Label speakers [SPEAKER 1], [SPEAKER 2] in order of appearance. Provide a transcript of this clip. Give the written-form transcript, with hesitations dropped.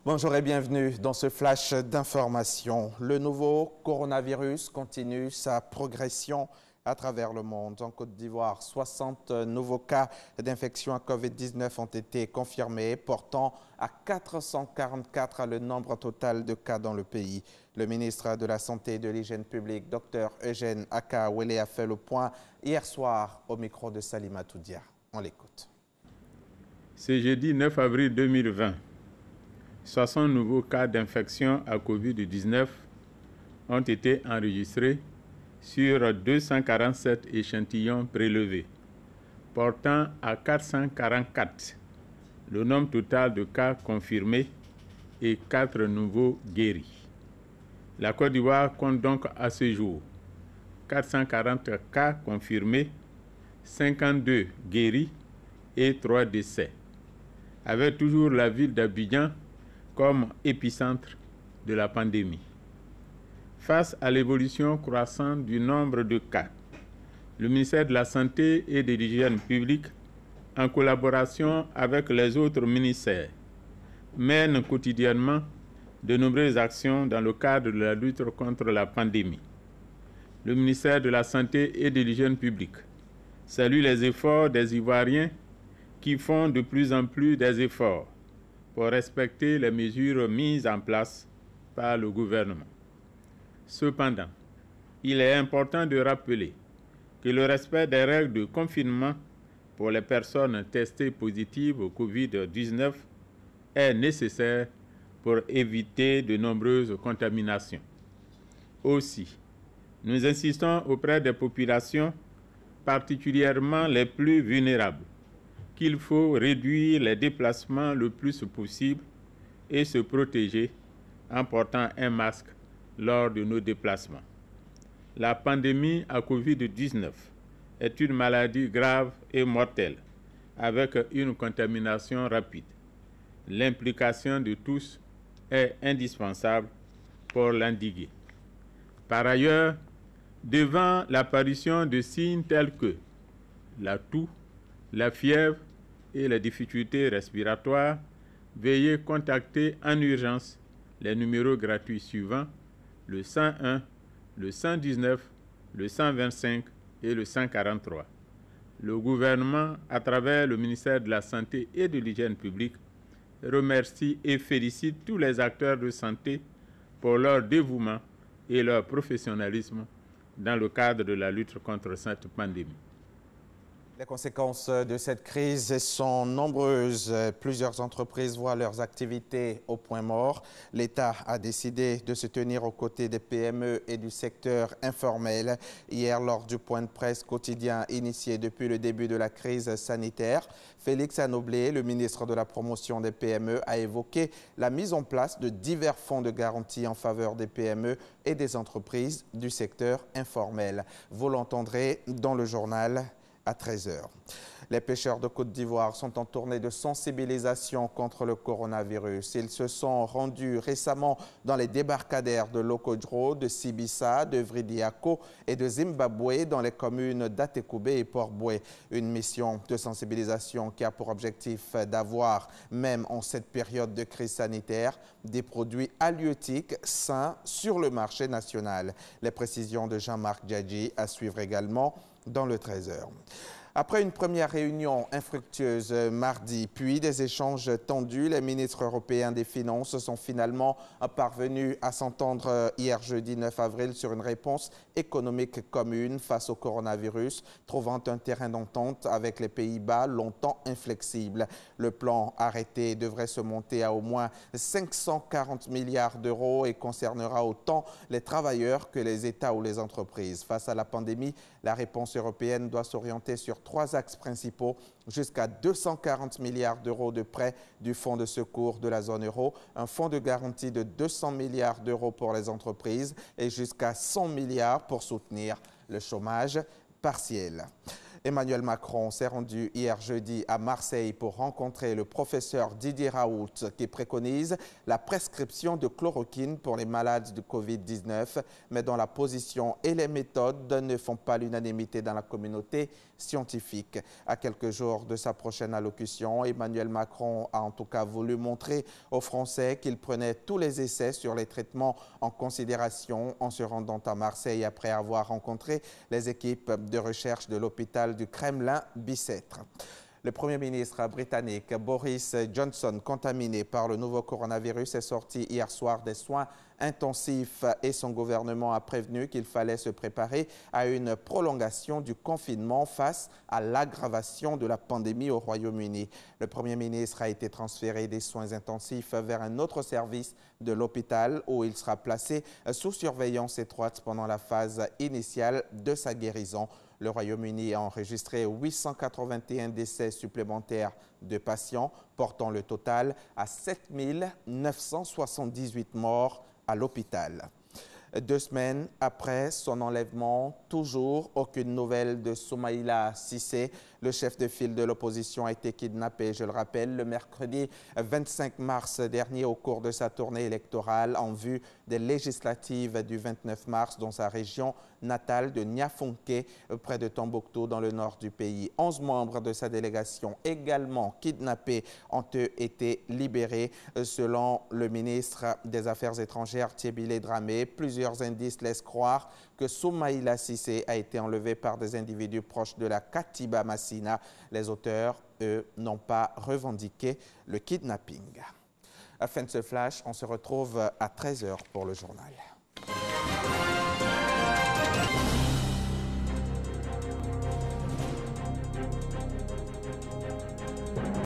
[SPEAKER 1] Bonjour et bienvenue dans ce flash d'information. Le nouveau coronavirus continue sa progression à travers le monde. En Côte d'Ivoire, 60 nouveaux cas d'infection à Covid-19 ont été confirmés, portant à 444 le nombre total de cas dans le pays. Le ministre de la Santé et de l'Hygiène publique, Dr Eugène Akawele, a fait le point hier soir au micro de Salima Toudia. On l'écoute.
[SPEAKER 2] Ce jeudi 9 avril 2020, 60 nouveaux cas d'infection à Covid-19 ont été enregistrés sur 247 échantillons prélevés, portant à 444 le nombre total de cas confirmés et 4 nouveaux guéris. La Côte d'Ivoire compte donc à ce jour 440 cas confirmés, 52 guéris et 3 décès, avec toujours la ville d'Abidjan comme épicentre de la pandémie. Face à l'évolution croissante du nombre de cas, le ministère de la Santé et de l'Hygiène publique, en collaboration avec les autres ministères, mène quotidiennement de nombreuses actions dans le cadre de la lutte contre la pandémie. Le ministère de la Santé et de l'Hygiène publique salue les efforts des Ivoiriens qui font de plus en plus des efforts pour respecter les mesures mises en place par le gouvernement. Cependant, il est important de rappeler que le respect des règles de confinement pour les personnes testées positives au Covid-19 est nécessaire pour éviter de nombreuses contaminations. Aussi, nous insistons auprès des populations, particulièrement les plus vulnérables, qu'il faut réduire les déplacements le plus possible et se protéger en portant un masque lors de nos déplacements. La pandémie à Covid-19 est une maladie grave et mortelle avec une contamination rapide. L'implication de tous est indispensable pour l'endiguer. Par ailleurs, devant l'apparition de signes tels que la toux, la fièvre et les difficultés respiratoires, veuillez contacter en urgence les numéros gratuits suivants, le 101, le 119, le 125 et le 143. Le gouvernement, à travers le ministère de la Santé et de l'Hygiène publique, remercie et félicite tous les acteurs de santé pour leur dévouement et leur professionnalisme dans le cadre de la lutte contre cette pandémie.
[SPEAKER 1] Les conséquences de cette crise sont nombreuses. Plusieurs entreprises voient leurs activités au point mort. L'État a décidé de se tenir aux côtés des PME et du secteur informel. Hier, lors du point de presse quotidien initié depuis le début de la crise sanitaire, Félix Anoblé, le ministre de la Promotion des PME, a évoqué la mise en place de divers fonds de garantie en faveur des PME et des entreprises du secteur informel. Vous l'entendrez dans le journal à 13 h. Les pêcheurs de Côte d'Ivoire sont en tournée de sensibilisation contre le coronavirus. Ils se sont rendus récemment dans les débarcadères de Lokodro, de Sibissa, de Vridiako et de Zimbabwe dans les communes d'Atekoubé et Port-Boué. Une mission de sensibilisation qui a pour objectif d'avoir, même en cette période de crise sanitaire, des produits halieutiques sains sur le marché national. Les précisions de Jean-Marc Djadji à suivre également dans le 13 h. Après une première réunion infructueuse mardi, puis des échanges tendus, les ministres européens des Finances sont finalement parvenus à s'entendre hier jeudi 9 avril sur une réponse économique commune face au coronavirus, trouvant un terrain d'entente avec les Pays-Bas longtemps inflexible. Le plan arrêté devrait se monter à au moins 540 milliards d'euros et concernera autant les travailleurs que les États ou les entreprises. Face à la pandémie, la réponse européenne doit s'orienter sur 3 axes principaux, jusqu'à 240 milliards d'euros de prêts du fonds de secours de la zone euro, un fonds de garantie de 200 milliards d'euros pour les entreprises et jusqu'à 100 milliards pour soutenir le chômage partiel. Emmanuel Macron s'est rendu hier jeudi à Marseille pour rencontrer le professeur Didier Raoult qui préconise la prescription de chloroquine pour les malades de Covid-19, mais dont la position et les méthodes ne font pas l'unanimité dans la communauté scientifique. À quelques jours de sa prochaine allocution, Emmanuel Macron a en tout cas voulu montrer aux Français qu'il prenait tous les essais sur les traitements en considération en se rendant à Marseille après avoir rencontré les équipes de recherche de l'hôpital du Kremlin-Bicêtre. Le Premier ministre britannique Boris Johnson, contaminé par le nouveau coronavirus, est sorti hier soir des soins intensifs et son gouvernement a prévenu qu'il fallait se préparer à une prolongation du confinement face à l'aggravation de la pandémie au Royaume-Uni. Le Premier ministre a été transféré des soins intensifs vers un autre service de l'hôpital où il sera placé sous surveillance étroite pendant la phase initiale de sa guérison. Le Royaume-Uni a enregistré 881 décès supplémentaires de patients, portant le total à 7 978 morts à l'hôpital. 2 semaines après son enlèvement, toujours aucune nouvelle de Soumaïla Cissé. Le chef de file de l'opposition a été kidnappé, je le rappelle, le mercredi 25 mars dernier au cours de sa tournée électorale en vue des législatives du 29 mars dans sa région natale de Niafonké, près de Tombouctou, dans le nord du pays. 11 membres de sa délégation, également kidnappés, ont été libérés. Selon le ministre des Affaires étrangères, Thierry Dramé, plusieurs indices laissent croire que Soumaïla Cissé a été enlevé par des individus proches de la Katiba Massina. Les auteurs, eux, n'ont pas revendiqué le kidnapping. À fin de ce flash, on se retrouve à 13h pour le journal.